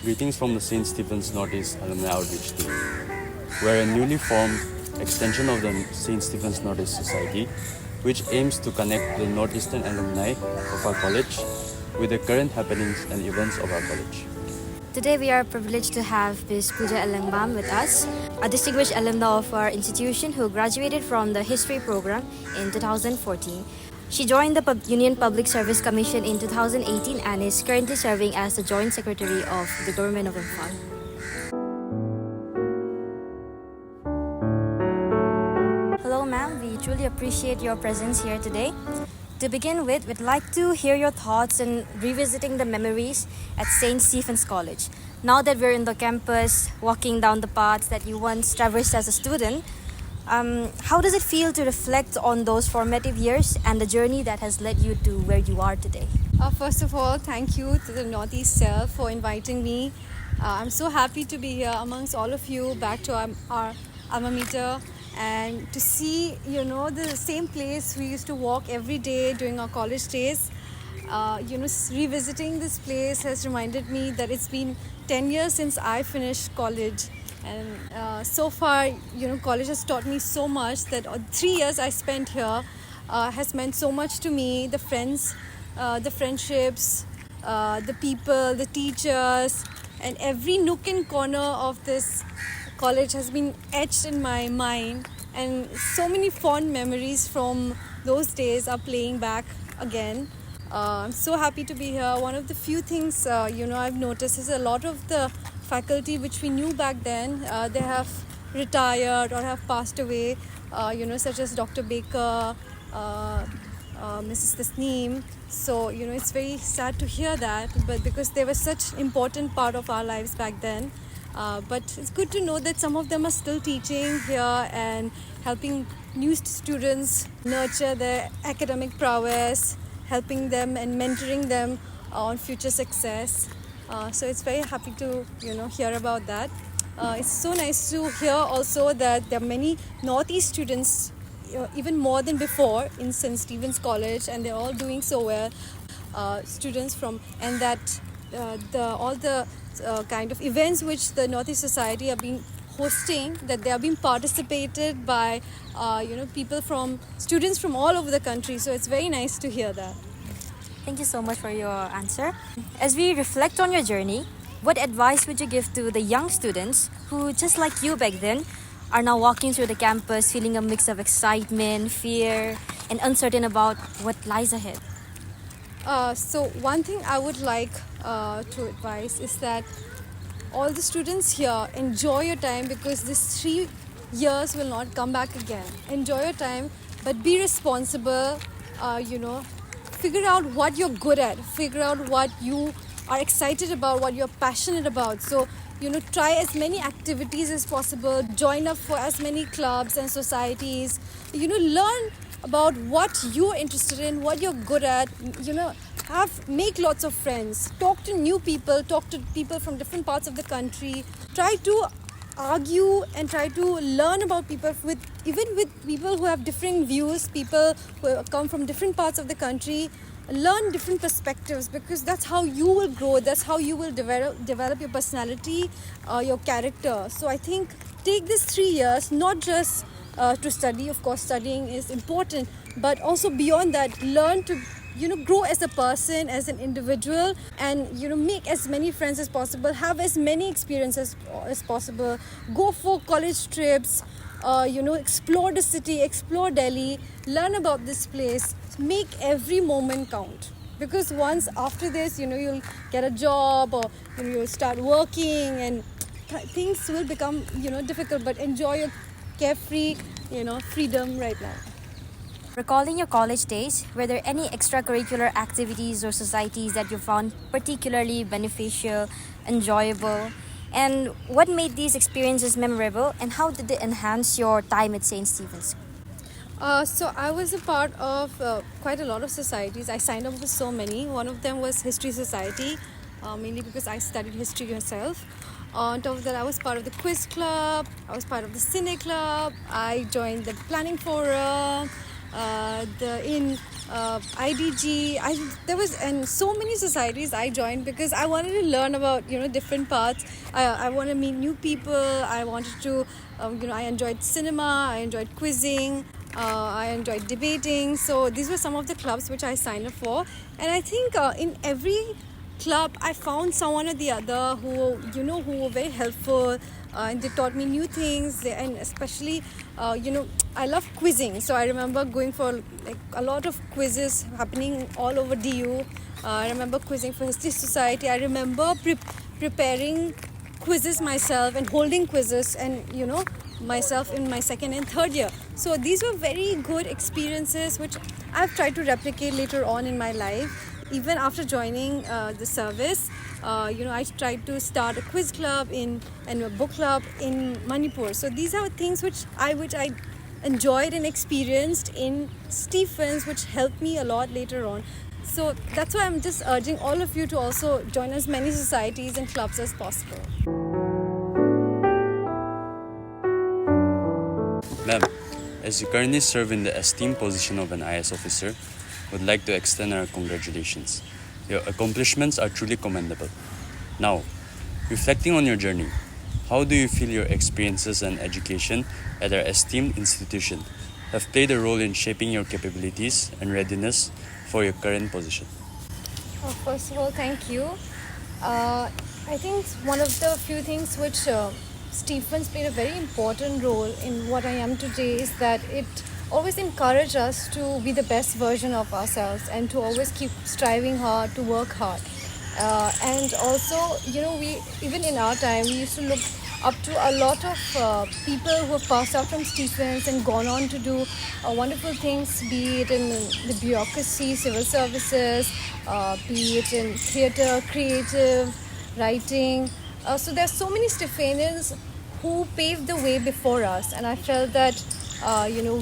Greetings from the St. Stephen's Northeast Alumni Outreach Team. We're a newly formed extension of the St. Stephen's Northeast Society, which aims to connect the Northeastern alumni of our college with the current happenings and events of our college. Today we are privileged to have Ms. Pooja Alangbam with us, a distinguished alumna of our institution who graduated from the history program in 2014. She joined the Union Public Service Commission in 2018 and is currently serving as the Joint Secretary of the Government of Imphal. Hello ma'am, we truly appreciate your presence here today. To begin with, we'd like to hear your thoughts in revisiting the memories at St. Stephen's College. Now that we're in the campus, walking down the paths that you once traversed as a student, how does it feel to reflect on those formative years and the journey that has led you to where you are today? First of all, thank you to the Northeast Cell for inviting me. I'm so happy to be here amongst all of you back to our alma mater and to see, the same place we used to walk every day during our college days. Revisiting this place has reminded me that it's been 10 years since I finished college. And so far, college has taught me so much that 3 years I spent here has meant so much to me. The friends, the friendships, the people, the teachers, and every nook and corner of this college has been etched in my mind. And so many fond memories from those days are playing back again. I'm so happy to be here. One of the few things, I've noticed is a lot of the faculty which we knew back then, they have retired or have passed away, such as Dr. Baker, Mrs. Tasneem. So, it's very sad to hear that, but because they were such an important part of our lives back then. But it's good to know that some of them are still teaching here and helping new students nurture their academic prowess, helping them and mentoring them on future success. So it's very happy to hear about that. It's so nice to hear also that there are many Northeast students, even more than before, in St. Stephen's College, and they're all doing so well. Students from and that all the kind of events which the Northeast Society are being hosting, that they are being participated by students from all over the country. So it's very nice to hear that. Thank you so much for your answer. As we reflect on your journey, what advice would you give to the young students who, just like you back then, are now walking through the campus feeling a mix of excitement, fear, and uncertain about what lies ahead? So one thing I would like to advise is that all the students here, enjoy your time, because these 3 years will not come back again. Enjoy your time, but be responsible, figure out what you're good at, figure out what you are excited about, what you're passionate about. So, try as many activities as possible, join up for as many clubs and societies, learn about what you're interested in, what you're good at, make lots of friends, talk to new people, talk to people from different parts of the country, try to argue and try to learn about people with people who have different views, people who come from different parts of the country. Learn different perspectives, because that's how you will grow, that's how you will develop your personality, your character. So I think take this 3 years not just to study. Of course, studying is important, but also beyond that, learn to grow as a person, as an individual, and make as many friends as possible, have as many experiences as possible, go for college trips, explore the city, explore Delhi, learn about this place, make every moment count. Because once after this, you'll get a job, or you'll start working, and things will become difficult, but enjoy your carefree freedom right now. Recalling your college days, were there any extracurricular activities or societies that you found particularly beneficial, enjoyable? And what made these experiences memorable, and how did they enhance your time at St. Stephen's? So I was a part of quite a lot of societies. I signed up with so many. One of them was History Society, mainly because I studied history myself. On top of that, I was part of the Quiz Club, I was part of the Cine Club, I joined the Planning Forum, in IDG. There was and so many societies I joined because I wanted to learn about different parts. I want to meet new people. I wanted to I enjoyed cinema. I enjoyed quizzing. I enjoyed debating. So these were some of the clubs which I signed up for. And I think in every club I found someone or the other who were very helpful, and they taught me new things. And especially I love quizzing, so I remember going for like a lot of quizzes happening all over DU. I remember quizzing for History Society. I remember preparing quizzes myself and holding quizzes and myself in my second and third year. So these were very good experiences which I've tried to replicate later on in my life. Even after joining the service, I tried to start a quiz club and a book club in Manipur. So these are things which I enjoyed and experienced in Stephens, which helped me a lot later on. So that's why I'm just urging all of you to also join as many societies and clubs as possible. Ma'am, as you currently serve in the esteemed position of an IS officer, would like to extend our congratulations. Your accomplishments are truly commendable. Now, reflecting on your journey, how do you feel your experiences and education at our esteemed institution have played a role in shaping your capabilities and readiness for your current position? First of all, thank you. I think one of the few things which Stephens played a very important role in what I am today is that it always encouraged us to be the best version of ourselves and to always keep striving hard, to work hard. And also, we even in our time, we used to look up to a lot of people who have passed out from Stephens and gone on to do wonderful things, be it in the bureaucracy, civil services, be it in theatre, creative, writing. So there are so many Stephanians who paved the way before us, and I felt that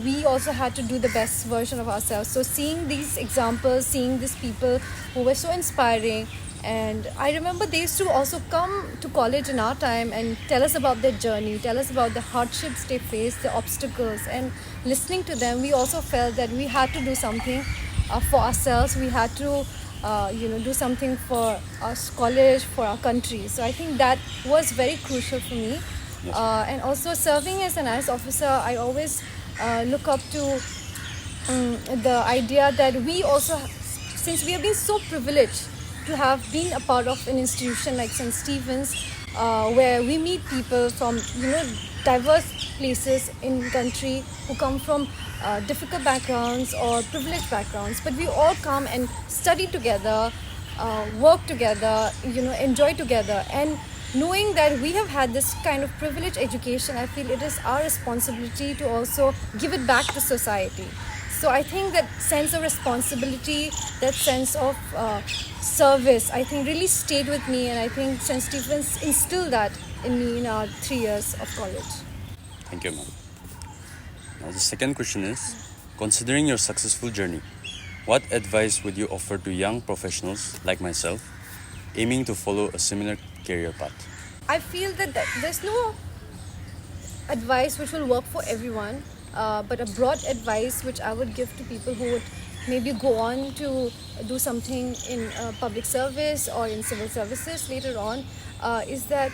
we also had to do the best version of ourselves. So seeing these examples, seeing these people who were so inspiring, and I remember they used to also come to college in our time and tell us about their journey, tell us about the hardships they faced, the obstacles, and listening to them, we also felt that we had to do something for ourselves. We had to do something for our college, for our country. So I think that was very crucial for me. Yes. And also serving as an IS officer, I always look up to the idea that we also, since we have been so privileged to have been a part of an institution like St. Stephens, where we meet people from diverse places in country who come from difficult backgrounds or privileged backgrounds, but we all come and study together, work together, enjoy together. And knowing that we have had this kind of privileged education, I feel it is our responsibility to also give it back to society. So I think that sense of responsibility, that sense of service, I think really stayed with me, and I think St. Stephens instilled that in me in our 3 years of college. Thank you, ma'am. Now, the second question is, considering your successful journey, what advice would you offer to young professionals like myself aiming to follow a similar career path? I feel that there's no advice which will work for everyone, but a broad advice which I would give to people who would maybe go on to do something in public service or in civil services later on, is that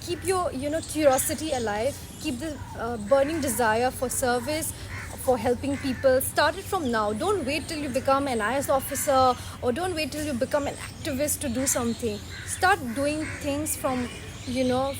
keep your curiosity alive, keep the burning desire for service, for helping people. Start it from now. Don't wait till you become an IS officer, or don't wait till you become an activist to do something. Start doing things from your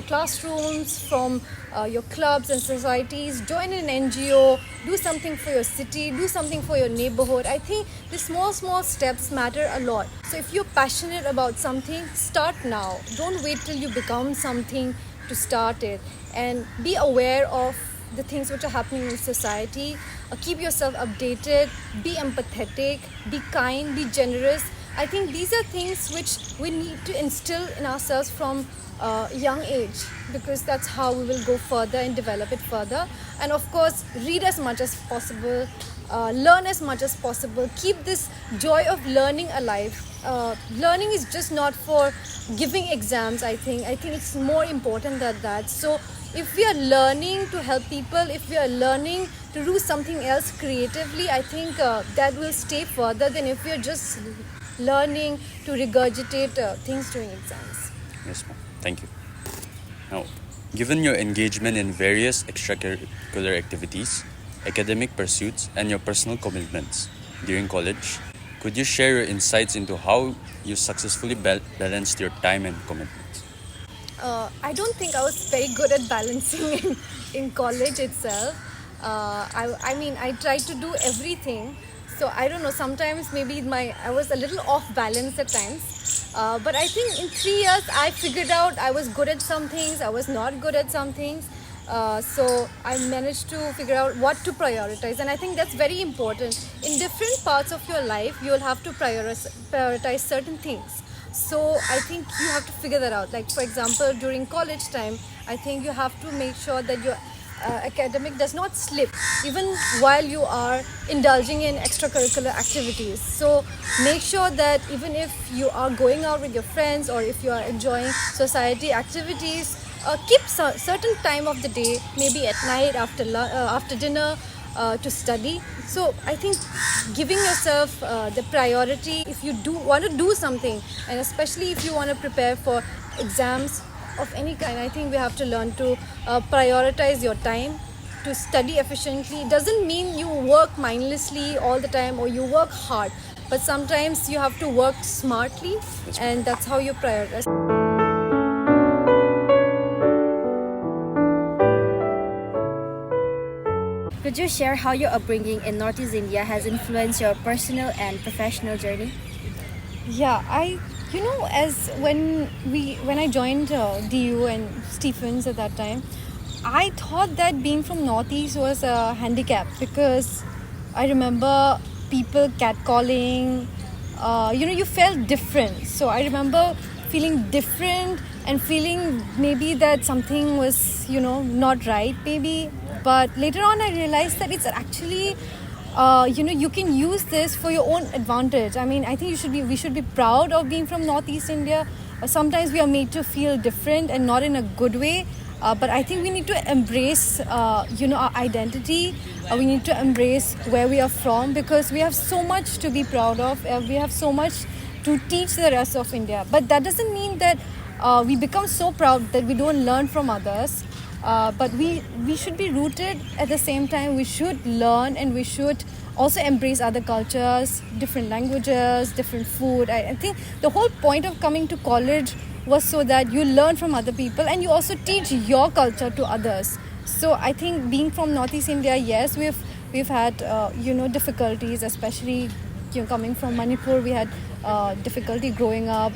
classrooms, from your clubs and societies. Join an NGO, do something for your city, do something for your neighborhood. I think the small steps matter a lot. So if you're passionate about something, start now. Don't wait till you become something to start it. And be aware of the things which are happening in society. Keep yourself updated, be empathetic, be kind, be generous. I think these are things which we need to instill in ourselves from a young age, because that's how we will go further and develop it further. And of course, read as much as possible, learn as much as possible. Keep this joy of learning alive. Learning is just not for giving exams. I think it's more important than that. So if we are learning to help people, if we are learning to do something else creatively, I think that will stay further than if we are just learning to regurgitate things during exams. Yes, ma'am. Thank you. Now, given your engagement in various extracurricular activities, academic pursuits, and your personal commitments during college, could you share your insights into how you successfully balanced your time and commitments? I don't think I was very good at balancing in college itself. I mean, I tried to do everything. So I don't know, sometimes maybe I was a little off balance at times. But I think in 3 years, I figured out I was good at some things, I was not good at some things. So I managed to figure out what to prioritize, and I think that's very important. In different parts of your life, you will have to prioritize certain things. So I think you have to figure that out. Like for example, during college time, I think you have to make sure that your academic does not slip even while you are indulging in extracurricular activities. So make sure that even if you are going out with your friends or if you are enjoying society activities, keep certain time of the day, maybe at night after dinner, to study. So I think giving yourself the priority, if you do want to do something, and especially if you want to prepare for exams of any kind, I think we have to learn to prioritize your time to study efficiently. It doesn't mean you work mindlessly all the time or you work hard, but sometimes you have to work smartly, and that's how you prioritize. Could you share how your upbringing in Northeast India has influenced your personal and professional journey? Yeah, as when I joined DU and Stephens at that time, I thought that being from Northeast was a handicap because I remember people catcalling. You felt different. So I remember feeling different and feeling maybe that something was not right maybe. But later on, I realized that it's actually, you can use this for your own advantage. I mean, I think we should be proud of being from Northeast India. Sometimes we are made to feel different and not in a good way. But I think we need to embrace, our identity. We need to embrace where we are from because we have so much to be proud of. We have so much to teach the rest of India. But that doesn't mean that we become so proud that we don't learn from others. But we should be rooted at the same time. We should learn and we should also embrace other cultures, different languages, different food. I think the whole point of coming to college was so that you learn from other people and you also teach your culture to others. So I think being from Northeast India, yes, we've had difficulties, especially coming from Manipur. We had difficulty growing up.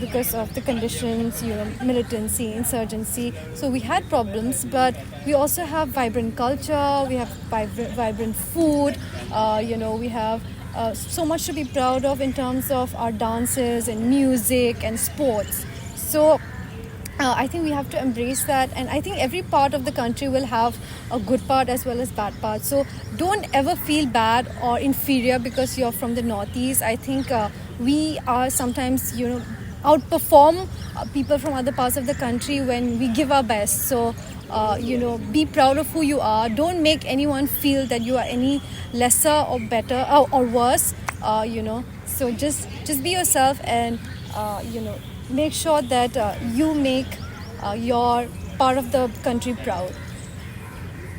Because of the conditions, militancy, insurgency. So we had problems, but we also have vibrant culture, we have vibrant food, we have so much to be proud of in terms of our dances and music and sports. So I think we have to embrace that, and I think every part of the country will have a good part as well as bad part. So don't ever feel bad or inferior because you're from the Northeast. I think we are sometimes, outperform people from other parts of the country when we give our best. So, be proud of who you are. Don't make anyone feel that you are any lesser or better or worse. So just be yourself and make sure that you make your part of the country proud.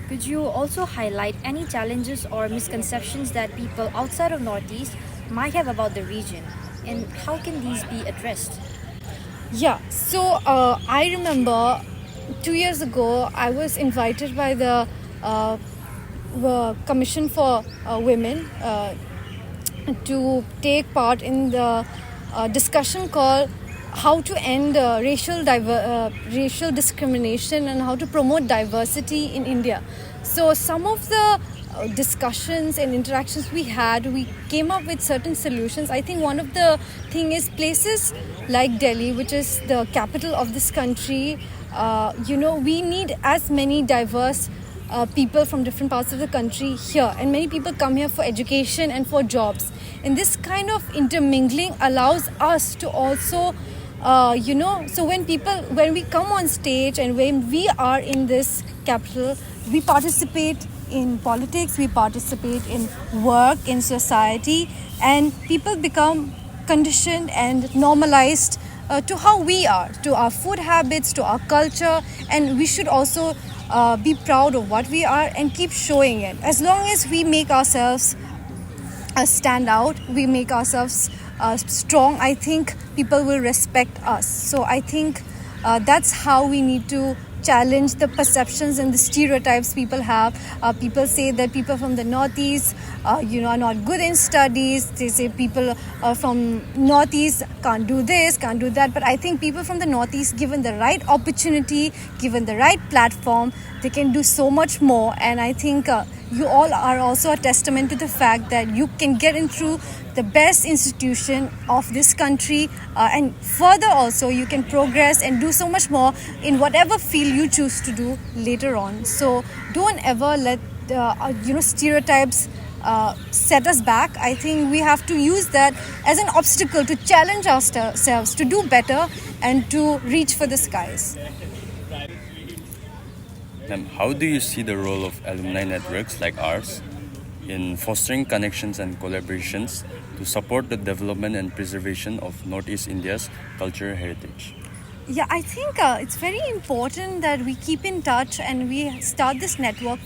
Could you also highlight any challenges or misconceptions that people outside of Northeast might have about the region? And how can these be addressed? Yeah, so I remember 2 years ago, I was invited by the Commission for Women to take part in the discussion called how to end racial discrimination and how to promote diversity in India. So some of the discussions and interactions we had, we came up with certain solutions. I think one of the thing is places like Delhi, which is the capital of this country, we need as many diverse people from different parts of the country here, and many people come here for education and for jobs. And this kind of intermingling allows us to also so when we come on stage and when we are in this capital, we participate in politics, we participate in work, in society, and people become conditioned and normalized to how we are, to our food habits, to our culture, and we should also be proud of what we are and keep showing it. As long as we make ourselves stand out, we make ourselves strong, I think people will respect us. So I think that's how we need to challenge the perceptions and the stereotypes people have. People say that people from the Northeast, are not good in studies. They say people from Northeast can't do this, can't do that. But I think people from the Northeast, given the right opportunity, given the right platform, they can do so much more. And I think you all are also a testament to the fact that you can get in through the best institution of this country, and further also you can progress and do so much more in whatever field you choose to do later on. So don't ever let stereotypes set us back. I think we have to use that as an obstacle to challenge ourselves to do better and to reach for the skies. And how do you see the role of alumni networks like ours in fostering connections and collaborations to support the development and preservation of Northeast India's cultural heritage? Yeah, I think it's very important that we keep in touch and we start this network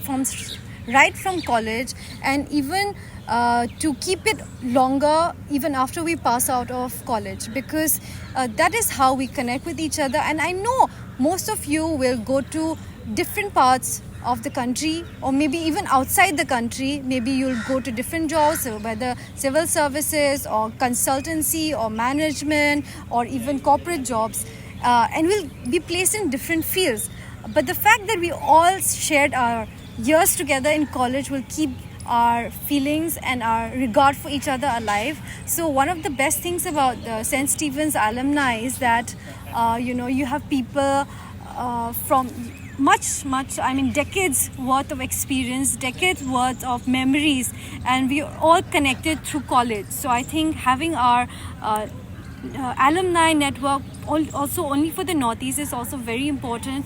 right from college, and even to keep it longer even after we pass out of college, because that is how we connect with each other. And I know most of you will go to different parts of the country, or maybe even outside the country. Maybe you'll go to different jobs, whether civil services or consultancy or management or even corporate jobs, and we'll be placed in different fields. But the fact that we all shared our years together in college will keep our feelings and our regard for each other alive. So one of the best things about the St. Stephen's alumni is that you have people from decades worth of experience, decades worth of memories, and we are all connected through college. So I think having our alumni network also only for the Northeast is also very important,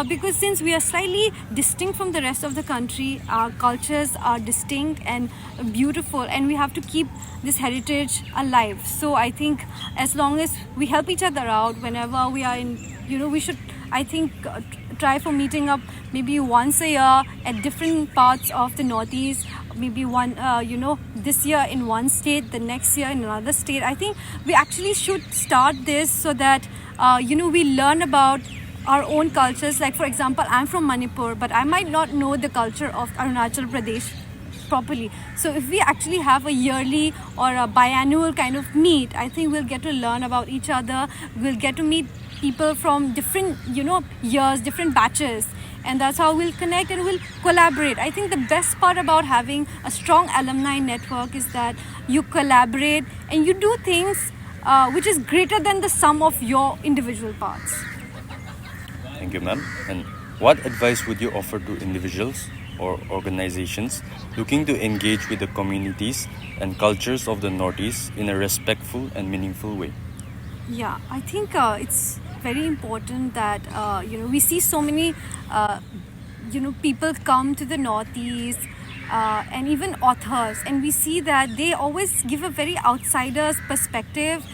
because since we are slightly distinct from the rest of the country, our cultures are distinct and beautiful, and we have to keep this heritage alive. So I think as long as we help each other out whenever we are in, we should, I think, try for meeting up maybe once a year at different parts of the Northeast. Maybe one, this year in one state, the next year in another state. I think we actually should start this so that, we learn about our own cultures. Like, for example, I'm from Manipur, but I might not know the culture of Arunachal Pradesh properly. So if we actually have a yearly or a biannual kind of meet, I think we'll get to learn about each other. We'll get to meet people from different, years, different batches. And that's how we'll connect and we'll collaborate. I think the best part about having a strong alumni network is that you collaborate and you do things which is greater than the sum of your individual parts. Thank you, ma'am. And what advice would you offer to individuals or organizations looking to engage with the communities and cultures of the Northeast in a respectful and meaningful way? Yeah, I think it's very important that we see so many people come to the Northeast, and even authors, and we see that they always give a very outsider's perspective,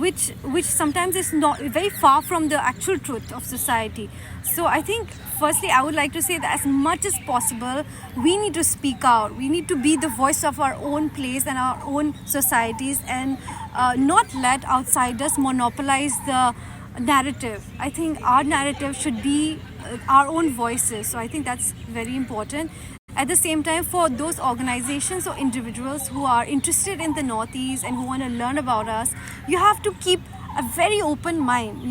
which sometimes is not very far from the actual truth of society. So I think firstly I would like to say that as much as possible we need to speak out. We need to be the voice of our own place and our own societies, and not let outsiders monopolize the narrative. I think our narrative should be our own voices. So I think that's very important. At the same time, for those organizations or individuals who are interested in the Northeast and who want to learn about us, you have to keep a very open mind,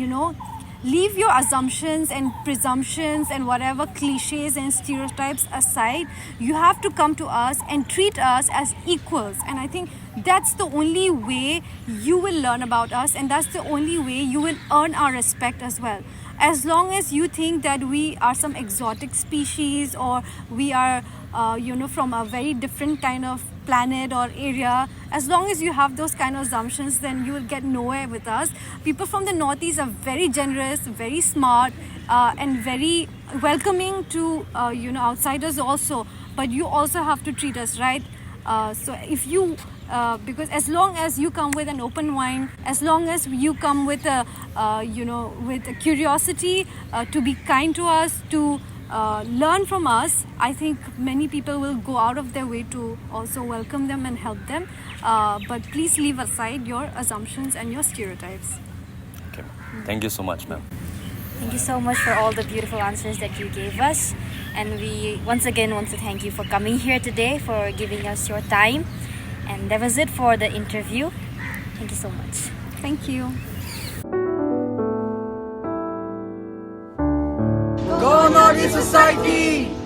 Leave your assumptions and presumptions and whatever cliches and stereotypes aside. You have to come to us and treat us as equals. And I think that's the only way you will learn about us, and that's the only way you will earn our respect as well. as long as you think that we are some exotic species, or we are from a very different kind of planet or area, as long as you have those kind of assumptions, then you will get nowhere with us. People from the Northeast are very generous, very smart, and very welcoming to outsiders also. But you also have to treat us right. So if you because as long as you come with an open mind, as long as you come with a with a curiosity to be kind to us, to learn from us, I think many people will go out of their way to also welcome them and help them. But please leave aside your assumptions and your stereotypes. Okay. Thank you so much, ma'am. Thank you so much for all the beautiful answers that you gave us. And we once again want to thank you for coming here today, for giving us your time. And that was it for the interview. Thank you so much. Thank you. Go Northeast Society!